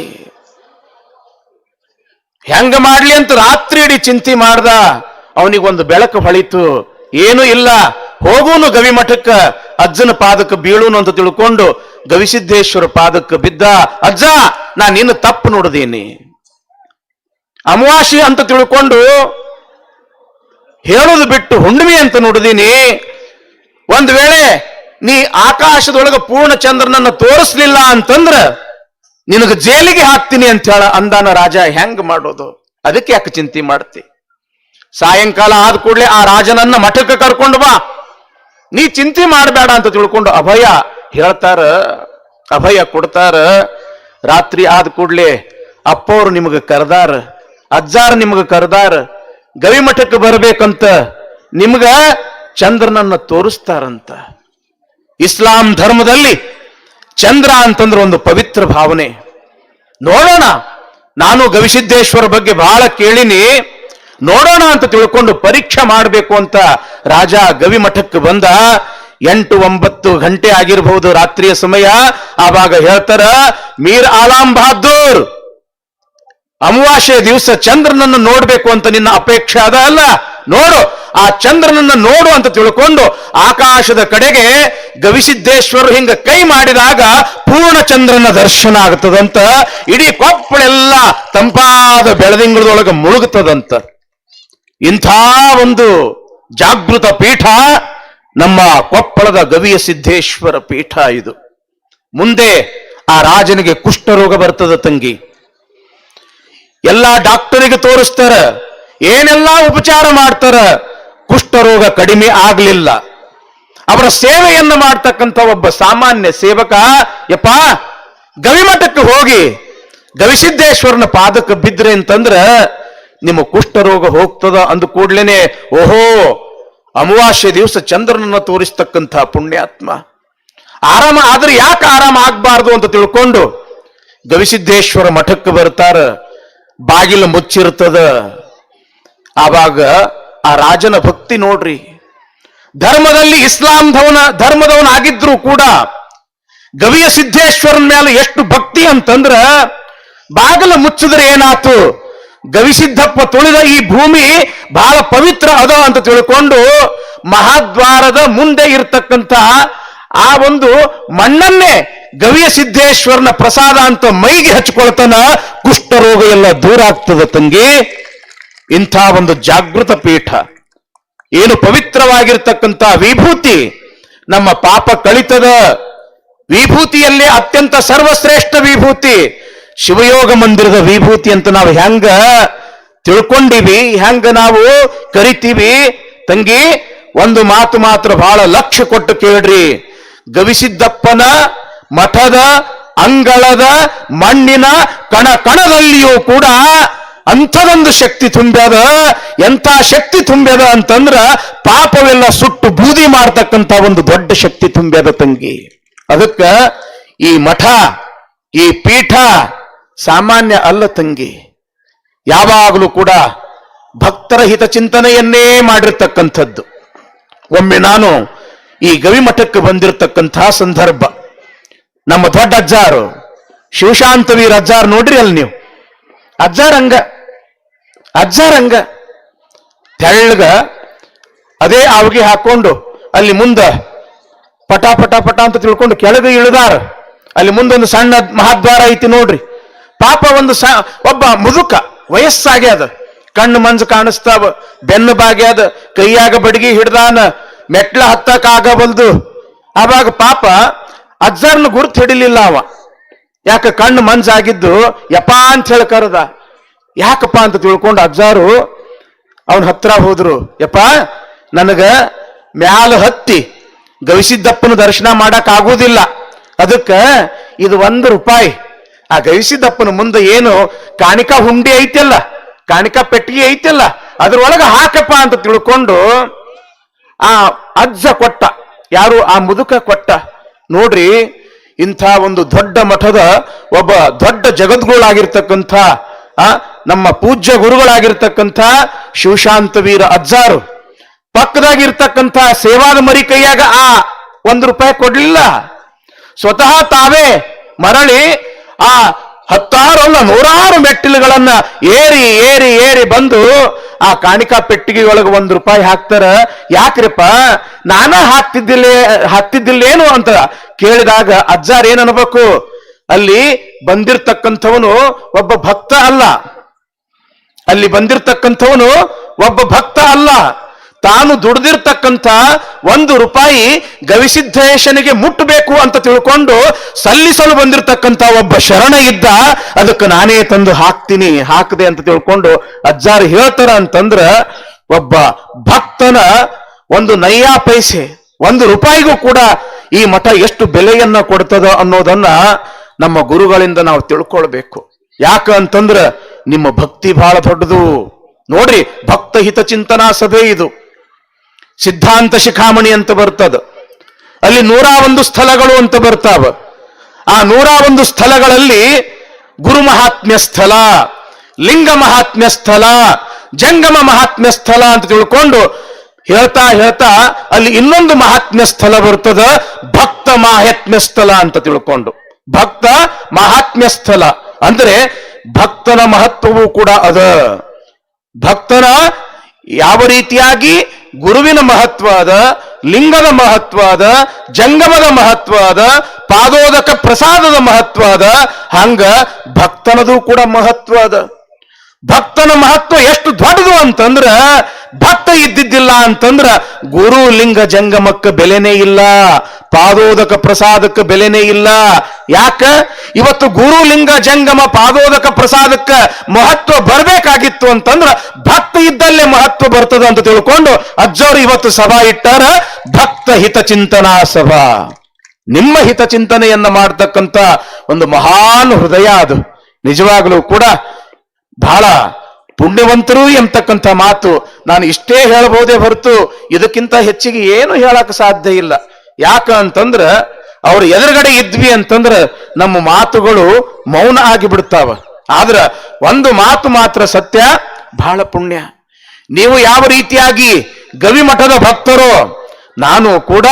[SPEAKER 1] ಹೆಂಗ ಮಾಡ್ಲಿ ಅಂತ ರಾತ್ರಿ ಇಡೀ ಚಿಂತೆ ಮಾಡ್ದ. ಅವನಿಗೊಂದು ಬೆಳಕು ಹೊಳಿತು, ಏನೂ ಇಲ್ಲ, ಹೋಗೂನು ಗವಿಮಠಕ್ಕ, ಅಜ್ಜನ ಪಾದಕ್ಕೆ ಬೀಳೂನು ಅಂತ ತಿಳ್ಕೊಂಡು ಗವಿಸಿದ್ದೇಶ್ವರ ಪಾದಕ್ಕೆ ಬಿದ್ದ. ಅಜ್ಜ, ನಾನು ನಿನ್ನ ತಪ್ಪು ನೋಡಿದೀನಿ, ಅಮಾವಾಸ್ಯೆ ಅಂತ ತಿಳ್ಕೊಂಡು ಹೇಳೋದು ಬಿಟ್ಟು ಹುಣ್ಣಿಮೆ ಅಂತ ನೋಡಿದೀನಿ. ಒಂದ್ ವೇಳೆ ನೀ ಆಕಾಶದೊಳಗೆ ಪೂರ್ಣ ಚಂದ್ರನನ್ನ ತೋರಿಸ್ಲಿಲ್ಲ ಅಂತಂದ್ರ ನಿನಗೆ ಜೈಲಿಗೆ ಹಾಕ್ತೀನಿ ಅಂತ ಹೇಳ ಅಂದಾನ ರಾಜ. ಹೆಂಗ್ ಮಾಡೋದು? ಅದಕ್ಕೆ ಯಾಕೆ ಚಿಂತೆ ಮಾಡ್ತಿ? ಸಾಯಂಕಾಲ ಆದ ಕೂಡಲೇ ಆ ರಾಜನನ್ನ ಮಠಕ್ಕೆ ಕರ್ಕೊಂಡು ಬಾ, ನೀ ಚಿಂತೆ ಮಾಡಬೇಡ ಅಂತ ತಿಳ್ಕೊಂಡು ಅಭಯ ಹೇಳ್ತಾರ, ಅಭಯ ಕೊಡ್ತಾರ. ರಾತ್ರಿ ಆದ ಕೂಡಲೇ ಅಪ್ಪವ್ರು ನಿಮಗೆ ಕರೆದಾರ, ಅಜ್ಜಾರ ನಿಮಗೆ ಕರೆದಾರ, ಗವಿಮಠಕ್ಕೆ ಬರ್ಬೇಕಂತ ನಿಮ್ಗ ಚಂದ್ರನನ್ನ ತೋರಿಸ್ತಾರಂತ. ಇಸ್ಲಾಂ ಧರ್ಮದಲ್ಲಿ ಚಂದ್ರ ಅಂತಂದ್ರೆ ಒಂದು ಪವಿತ್ರ ಭಾವನೆ. ನೋಡೋಣ, ನಾನು ಗವಿಸಿದ್ದೇಶ್ವರ ಬಗ್ಗೆ ಬಹಳ ಕೇಳಿನಿ, ನೋಡೋಣ ಅಂತ ತಿಳ್ಕೊಂಡು ಪರೀಕ್ಷೆ ಮಾಡಬೇಕು ಅಂತ ರಾಜ ಗವಿಮಠಕ್ಕೆ ಬಂದ. 8-9 ಗಂಟೆ ಆಗಿರಬಹುದು ರಾತ್ರಿಯ ಸಮಯ. ಆವಾಗ ಹೇಳ್ತಾರ, ಮೀರ್ ಆಲಾಂ ಬಹಾದ್ದೂರ್, ಅಮಾವಾಸ್ಯೆ ದಿವಸ ಚಂದ್ರನನ್ನು ನೋಡ್ಬೇಕು ಅಂತ ನಿನ್ನ ಅಪೇಕ್ಷೆ ಅದ ಅಲ್ಲ, ನೋಡು, ಆ ಚಂದ್ರನನ್ನ ನೋಡು ಅಂತ ತಿಳ್ಕೊಂಡು ಆಕಾಶದ ಕಡೆಗೆ ಗವಿಸಿದ್ದೇಶ್ವರರು ಹಿಂಗ ಕೈ ಮಾಡಿದಾಗ ಪೂರ್ಣ ಚಂದ್ರನ ದರ್ಶನ ಆಗ್ತದಂತ. ಇಡೀ ಕೊಪ್ಪಳೆಲ್ಲ ತಂಪಾದ ಬೆಳದಿಂಗಳದೊಳಗೆ ಮುಳುಗುತ್ತದಂತ. ಇಂಥ ಒಂದು ಜಾಗೃತ ಪೀಠ ನಮ್ಮ ಕೊಪ್ಪಳದ ಗವಿಯ ಸಿದ್ದೇಶ್ವರ ಪೀಠ ಇದು. ಮುಂದೆ ಆ ರಾಜನಿಗೆ ಕುಷ್ಠರೋಗ ಬರ್ತದ ತಂಗಿ. ಎಲ್ಲ ಡಾಕ್ಟರಿಗೆ ತೋರಿಸ್ತಾರ, ಏನೆಲ್ಲ ಉಪಚಾರ ಮಾಡ್ತಾರ, ಕುಷ್ಠರೋಗ ಕಡಿಮೆ ಆಗ್ಲಿಲ್ಲ. ಅವರ ಸೇವೆಯನ್ನು ಮಾಡ್ತಕ್ಕಂಥ ಒಬ್ಬ ಸಾಮಾನ್ಯ ಸೇವಕ, ಯಪ್ಪ ಗವಿಮಠಕ್ಕೆ ಹೋಗಿ ಗವಿಸಿದ್ದೇಶ್ವರನ ಪಾದಕ್ಕೆ ಬಿದ್ರೆ ಅಂತಂದ್ರ ನಿಮ್ಮ ಕುಷ್ಠರೋಗ ಹೋಗ್ತದ ಅಂದ ಕೂಡ್ಲೇನೆ, ಓಹೋ, ಅಮಾವಾಸ್ಯೆ ದಿವಸ ಚಂದ್ರನನ್ನ ತೋರಿಸ್ತಕ್ಕಂಥ ಪುಣ್ಯಾತ್ಮ ಆರಾಮ ಆದ್ರೆ ಯಾಕೆ ಆರಾಮ ಆಗ್ಬಾರ್ದು ಅಂತ ತಿಳ್ಕೊಂಡು ಗವಿಸಿದ್ದೇಶ್ವರ ಮಠಕ್ಕೆ ಬರ್ತಾರ. ಬಾಗಿಲು ಮುಚ್ಚಿರ್ತದ. ಆವಾಗ ಆ ರಾಜನ ಭಕ್ತಿ ನೋಡ್ರಿ. ಧರ್ಮದಲ್ಲಿ ಇಸ್ಲಾಂ ಧರ್ಮದವನಾಗಿದ್ರು ಕೂಡ ಗವಿಯ ಸಿದ್ದೇಶ್ವರನ ಮೇಲೆ ಎಷ್ಟು ಭಕ್ತಿ ಅಂತಂದ್ರ, ಬಾಗಿಲು ಮುಚ್ಚಿದ್ರೆ ಏನಾತು, ಗವಿಸಿದ್ದಪ್ಪ ತುಳಿದ ಈ ಭೂಮಿ ಬಹಳ ಪವಿತ್ರ ಅದ ಅಂತ ತಿಳ್ಕೊಂಡು ಮಹಾದ್ವಾರದ ಮುಂದೆ ಇರ್ತಕ್ಕಂಥ ಆ ಒಂದು ಮಣ್ಣನ್ನೇ ಗವಿಯ ಸಿದ್ದೇಶ್ವರನ ಪ್ರಸಾದ ಅಂತ ಮೈಗೆ ಹಚ್ಕೊಳ್ತಾನ. ಕುಷ್ಠರೋಗ ಎಲ್ಲ ದೂರ ಆಗ್ತದೆ ತಂಗಿ. ಇಂಥ ಒಂದು ಜಾಗೃತ ಪೀಠ, ಏನು ಪವಿತ್ರವಾಗಿರ್ತಕ್ಕಂಥ ವಿಭೂತಿ, ನಮ್ಮ ಪಾಪ ಕಳಿತದ ವಿಭೂತಿಯಲ್ಲೇ ಅತ್ಯಂತ ಸರ್ವಶ್ರೇಷ್ಠ ವಿಭೂತಿ ಶಿವಯೋಗ ಮಂದಿರದ ವಿಭೂತಿ ಅಂತ ನಾವು ಹೆಂಗ ತಿಳ್ಕೊಂಡಿವಿ, ಹೆಂಗ ನಾವು ಕರಿತೀವಿ ತಂಗಿ. ಒಂದು ಮಾತು ಮಾತ್ರ ಬಹಳ ಲಕ್ಷ್ಯ ಕೊಟ್ಟು ಕೇಳ್ರಿ. ಗವಿಸಿದ್ದಪ್ಪನ ಮಠದ ಅಂಗಳದ ಮಣ್ಣಿನ ಕಣ ಕಣದಲ್ಲಿಯೂ ಕೂಡ ಅಂಥದೊಂದು ಶಕ್ತಿ ತುಂಬ್ಯದ. ಎಂಥ ಶಕ್ತಿ ತುಂಬ್ಯದ ಅಂತಂದ್ರ ಪಾಪವೆಲ್ಲ ಸುಟ್ಟು ಬೂದಿ ಮಾಡ್ತಕ್ಕಂಥ ಒಂದು ದೊಡ್ಡ ಶಕ್ತಿ ತುಂಬ್ಯದ ತಂಗಿ. ಅದಕ್ಕ ಈ ಮಠ, ಈ ಪೀಠ ಸಾಮಾನ್ಯ ಅಲ್ಲ ತಂಗಿ. ಯಾವಾಗಲೂ ಕೂಡ ಭಕ್ತರ ಹಿತಚಿಂತನೆಯನ್ನೇ ಮಾಡಿರ್ತಕ್ಕಂಥದ್ದು. ಒಮ್ಮೆ ನಾನು ಈ ಗವಿಮಠಕ್ಕೆ ಬಂದಿರತಕ್ಕಂಥ ಸಂದರ್ಭ, ನಮ್ಮ ದೊಡ್ಡ ಅಜ್ಜಾರು ಶಿವಶಾಂತವೀರ ಅಜ್ಜಾರು ನೋಡ್ರಿ ಅಲ್ಲಿ ನೀವು, ಅಜ್ಜಾರಂಗ ತೆಳ್ಳಗ ಅದೇ ಆವಗಿ ಹಾಕೊಂಡು ಅಲ್ಲಿ ಮುಂದ ಪಟ ಪಟ ಪಟ ಅಂತ ತಿಳ್ಕೊಂಡು ಕೆಳಗೆ ಇಳಿದಾರ. ಅಲ್ಲಿ ಮುಂದೊಂದು ಸಣ್ಣ ಮಹಾದ್ವಾರ ಐತಿ ನೋಡ್ರಿ. ಪಾಪ ಒಂದು ಒಬ್ಬ ಮುದುಕ ವಯಸ್ಸಾಗ್ಯದ, ಕಣ್ಣು ಮಂಜು ಕಾಣಿಸ್ತಾವ, ಬೆನ್ನು ಬಾಗ್ಯಾದ, ಕೈಯಾಗ ಬಡಗಿ ಹಿಡ್ದಾನ, ಮೆಟ್ಲ ಹತ್ತಕ್ ಆಗಬಲ್ದು. ಆವಾಗ ಪಾಪ ಅಜ್ಜಾರನ ಗುರ್ತು ಹಿಡಿಲಿಲ್ಲ ಅವ. ಯಾಕೆ ಕಣ್ಣು ಮಂಜಾಗಿದ್ದು, ಯಪ್ಪ ಅಂತ ಹೇಳಿ ಕರೆದ. ಯಾಕಪ್ಪ ಅಂತ ತಿಳ್ಕೊಂಡು ಅಜ್ಜಾರು ಅವನ ಹತ್ರ ಹೋದ್ರು. ಯಪ್ಪ, ನನಗ ಮ್ಯಾಲ ಹತ್ತಿ ಗವಿಸಿದ್ದಪ್ಪನ ದರ್ಶನ ಮಾಡಕ್ ಆಗುವುದಿಲ್ಲ, ಅದಕ್ಕ ಇದು 1 ರೂಪಾಯಿ ಆ ಗವಿಸಿದ್ದಪ್ಪನ ಮುಂದೆ ಏನು ಕಾಣಿಕಾ ಹುಂಡಿ ಐತಿಲ್ಲ, ಕಾಣಿಕಾ ಪೆಟ್ಟಿಗೆ ಐತಿಲ್ಲ, ಅದ್ರೊಳಗ ಹಾಕಪ್ಪ ಅಂತ ತಿಳ್ಕೊಂಡು ಆ ಅಜ್ಜ ಕೊಟ್ಟ. ಯಾರು? ಆ ಮುದುಕ ಕೊಟ್ಟ. ನೋಡ್ರಿ, ಇಂಥ ಒಂದು ದೊಡ್ಡ ಮಠದ ಒಬ್ಬ ದೊಡ್ಡ ಜಗದ್ಗುರುಗಳಾಗಿರ್ತಕ್ಕಂಥ ನಮ್ಮ ಪೂಜ್ಯ ಗುರುಗಳಾಗಿರ್ತಕ್ಕಂಥ ಶಿವಶಾಂತವೀರ ಅಜ್ಜಾರು ಪಕ್ಕದಾಗಿರ್ತಕ್ಕಂಥ ಸೇವಾದ ಮರಿ ಕೈಯಾಗ ಆ 1 ರೂಪಾಯಿ ಕೊಡ್ಲಿಲ್ಲ. ಸ್ವತಃ ತಾವೇ ಮರಳಿ ಆ ಹತ್ತಾರು ಅಲ್ಲ ನೂರಾರು ಮೆಟ್ಟಿಲುಗಳನ್ನ ಏರಿ ಏರಿ ಏರಿ ಬಂದು ಆ ಕಾಣಿಕಾ ಪೆಟ್ಟಿಗೆಯೊಳಗೆ ₹1 ಹಾಕ್ತಾರ. ಯಾಕ್ರಿಪ್ಪ ನಾನ ಹಾಕ್ತಿದ್ದಿಲ್ಲೇನು ಅಂತ ಕೇಳಿದಾಗ ಅಜ್ಜಾರ್ ಏನ್ ಅನ್ಬೇಕು, ಅಲ್ಲಿ ಬಂದಿರ್ತಕ್ಕಂಥವನು ಒಬ್ಬ ಭಕ್ತ ಅಲ್ಲ, ಅಲ್ಲಿ ಬಂದಿರ್ತಕ್ಕಂಥವನು ಒಬ್ಬ ಭಕ್ತ ಅಲ್ಲ, ತಾನು ದುಡ್ದಿರ್ತಕ್ಕಂಥ ₹1 ಗವಿಸಿದ್ದೇಶನಿಗೆ ಮುಟ್ಟಬೇಕು ಅಂತ ತಿಳ್ಕೊಂಡು ಸಲ್ಲಿಸಲು ಬಂದಿರತಕ್ಕಂಥ ಒಬ್ಬ ಶರಣ ಇದ್ದ, ಅದಕ್ಕೆ ನಾನೇ ತಂದು ಹಾಕದೆ ಅಂತ ತಿಳ್ಕೊಂಡು ಅಜ್ಜಾರು ಹೇಳ್ತಾರ ಅಂತಂದ್ರ ಒಬ್ಬ ಭಕ್ತನ ಒಂದು ನಯ್ಯಾ ಪೈಸೆ ₹1 ಕೂಡ ಈ ಮಠ ಎಷ್ಟು ಬೆಲೆಯನ್ನ ಕೊಡ್ತದ ಅನ್ನೋದನ್ನ ನಮ್ಮ ಗುರುಗಳಿಂದ ನಾವು ತಿಳ್ಕೊಳ್ಬೇಕು. ಯಾಕ ಅಂತಂದ್ರ ನಿಮ್ಮ ಭಕ್ತಿ ಬಹಳ ದೊಡ್ಡದು. ನೋಡ್ರಿ, ಭಕ್ತ ಹಿತಚಿಂತನಾ ಸಭೆ ಇದು, ಸಿದ್ಧಾಂತ ಶಿಖಾಮಣಿ ಅಂತ ಬರ್ತದ, ಅಲ್ಲಿ 101 ಸ್ಥಳಗಳು ಅಂತ ಬರ್ತಾವ. ಆ 101 ಸ್ಥಳಗಳಲ್ಲಿ ಗುರು ಮಹಾತ್ಮ್ಯ ಸ್ಥಳ, ಲಿಂಗ ಮಹಾತ್ಮ್ಯ ಸ್ಥಳ, ಜಂಗಮ ಮಹಾತ್ಮ್ಯ ಸ್ಥಳ ಅಂತ ತಿಳ್ಕೊಂಡು ಹೇಳ್ತಾ ಹೇಳ್ತಾ ಅಲ್ಲಿ ಇನ್ನೊಂದು ಮಹಾತ್ಮ್ಯ ಸ್ಥಳ ಬರ್ತದ, ಭಕ್ತ ಮಾಹಾತ್ಮ್ಯ ಸ್ಥಳ ಅಂತ ತಿಳ್ಕೊಂಡು. ಭಕ್ತ ಮಹಾತ್ಮ್ಯ ಸ್ಥಳ ಅಂದ್ರೆ ಭಕ್ತನ ಮಹತ್ವವೂ ಕೂಡ ಅದ. ಭಕ್ತನ ಯಾವ ರೀತಿಯಾಗಿ ಗುರುವಿನ ಮಹತ್ವ ಅದ, ಲಿಂಗದ ಮಹತ್ವ ಅದ, ಜಂಗಮದ ಮಹತ್ವ ಅದ, ಪಾದೋದಕ ಪ್ರಸಾದದ ಮಹತ್ವ ಅದ, ಹಂಗ ಭಕ್ತನದು ಕೂಡ ಮಹತ್ವ ಅದ. ಭಕ್ತನ ಮಹತ್ವ ಎಷ್ಟು ದೊಡ್ಡದು ಅಂತಂದ್ರ, ಭಕ್ತ ಇದ್ದಿದ್ದಿಲ್ಲ ಅಂತಂದ್ರ ಗುರು ಲಿಂಗ ಜಂಗಮಕ್ಕೆ ಬೆಲೆನೇ ಇಲ್ಲ, ಪಾದೋದಕ ಪ್ರಸಾದಕ್ಕೆ ಬೆಲೆನೇ ಇಲ್ಲ. ಯಾಕ ಇವತ್ತು ಗುರು ಲಿಂಗ ಜಂಗಮ ಪಾದೋದಕ ಪ್ರಸಾದಕ್ಕೆ ಮಹತ್ವ ಬರಬೇಕಾಗಿತ್ತು ಅಂತಂದ್ರ ಭಕ್ತ ಇದ್ದಲ್ಲೇ ಮಹತ್ವ ಬರ್ತದ ಅಂತ ತಿಳ್ಕೊಂಡು ಅಜ್ಜವರು ಇವತ್ತು ಸಭಾ ಇಟ್ಟಾರ, ಭಕ್ತ ಹಿತಚಿಂತನಾ ಸಭಾ. ನಿಮ್ಮ ಹಿತಚಿಂತನೆಯನ್ನ ಮಾಡ್ತಕ್ಕಂಥ ಒಂದು ಮಹಾನ್ ಹೃದಯ ಅದು. ನಿಜವಾಗಲೂ ಕೂಡ ಬಹಳ ಪುಣ್ಯವಂತರು ಎಂಬತಕ್ಕಂಥ ಮಾತು ನಾನು ಇಷ್ಟೇ ಹೇಳಬಹುದೇ ಹೊರತು ಇದಕ್ಕಿಂತ ಹೆಚ್ಚಿಗೆ ಏನು ಹೇಳಕ್ ಸಾಧ್ಯ ಇಲ್ಲ. ಯಾಕ ಅಂತಂದ್ರ ಅವ್ರ ಎದುರುಗಡೆ ಇದ್ವಿ ಅಂತಂದ್ರ ನಮ್ಮ ಮಾತುಗಳು ಮೌನ ಆಗಿಬಿಡ್ತಾವ. ಆದ್ರ ಒಂದು ಮಾತು ಮಾತ್ರ ಸತ್ಯ, ಬಹಳ ಪುಣ್ಯ. ನೀವು ಯಾವ ರೀತಿಯಾಗಿ ಗವಿಮಠದ ಭಕ್ತರೋ, ನಾನು ಕೂಡ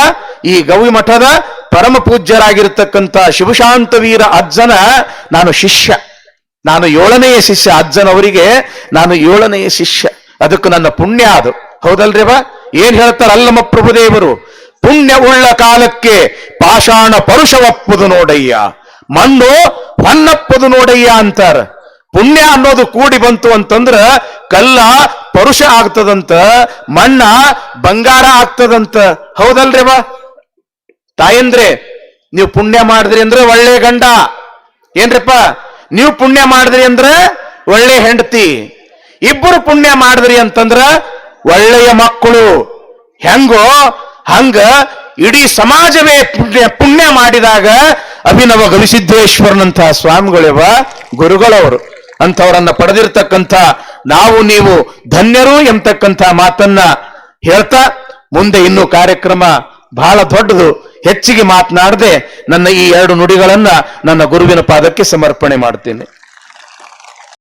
[SPEAKER 1] ಈ ಗವಿಮಠದ ಪರಮ ಪೂಜ್ಯರಾಗಿರ್ತಕ್ಕಂಥ ಶಿವಶಾಂತವೀರ ಅಜ್ಜನ ನಾನು ಶಿಷ್ಯ. ನಾನು 7ನೇ ಶಿಷ್ಯ, ಅಜ್ಜನವರಿಗೆ ನಾನು 7ನೇ ಶಿಷ್ಯ. ಅದಕ್ಕೆ ನನ್ನ ಪುಣ್ಯ ಅದು. ಹೌದಲ್ರಿವ? ಏನ್ ಹೇಳ್ತಾರ ಅಲ್ಲಮ್ಮ ಪ್ರಭುದೇವರು, ಪುಣ್ಯ ಉಳ್ಳ ಕಾಲಕ್ಕೆ ಪಾಷಾಣ ಪರುಷವಪ್ಪದು ನೋಡಯ್ಯ, ಮಣ್ಣು ಹೊನ್ನಪ್ಪದು ನೋಡಯ್ಯ ಅಂತಾರ. ಪುಣ್ಯ ಅನ್ನೋದು ಕೂಡಿ ಬಂತು ಅಂತಂದ್ರ ಕಲ್ಲ ಪರುಷ ಆಗ್ತದಂತ, ಮಣ್ಣ ಬಂಗಾರ ಆಗ್ತದಂತ. ಹೌದಲ್ರಿವ? ತಾಯಂದ್ರೆ ನೀವು ಪುಣ್ಯ ಮಾಡಿದ್ರಿ ಅಂದ್ರೆ ಒಳ್ಳೆ ಗಂಡ, ಏನ್ರಪ್ಪ ನೀವು ಪುಣ್ಯ ಮಾಡಿದ್ರಿ ಅಂದ್ರೆ ಒಳ್ಳೆ ಹೆಂಡತಿ, ಇಬ್ಬರು ಪುಣ್ಯ ಮಾಡಿದ್ರಿ ಅಂತಂದ್ರ ಒಳ್ಳೆಯ ಮಕ್ಕಳು. ಹೆಂಗೋ ಹಂಗ ಇಡೀ ಸಮಾಜವೇ ಪುಣ್ಯ ಮಾಡಿದಾಗ ಅಭಿನವ ಗವಿಸಿದ್ದೇಶ್ವರನಂತಹ ಸ್ವಾಮಿಗಳಿವ ಗುರುಗಳವರು ಅಂಥವರನ್ನ ಪಡೆದಿರ್ತಕ್ಕಂಥ ನಾವು ನೀವು ಧನ್ಯರು ಎಂಬತಕ್ಕಂಥ ಮಾತನ್ನ ಹೇಳ್ತಾ ಮುಂದೆ ಇನ್ನೂ ಕಾರ್ಯಕ್ರಮ ಬಹಳ ದೊಡ್ಡದು. ಹೆಚ್ಚಿಗೆ ಮಾತನಾಡದೆ ನನ್ನ ಈ 2 ನುಡಿಗಳನ್ನ ನನ್ನ ಗುರುವಿನ ಪಾದಕ್ಕೆ ಸಮರ್ಪಣೆ ಮಾಡ್ತೇನೆ.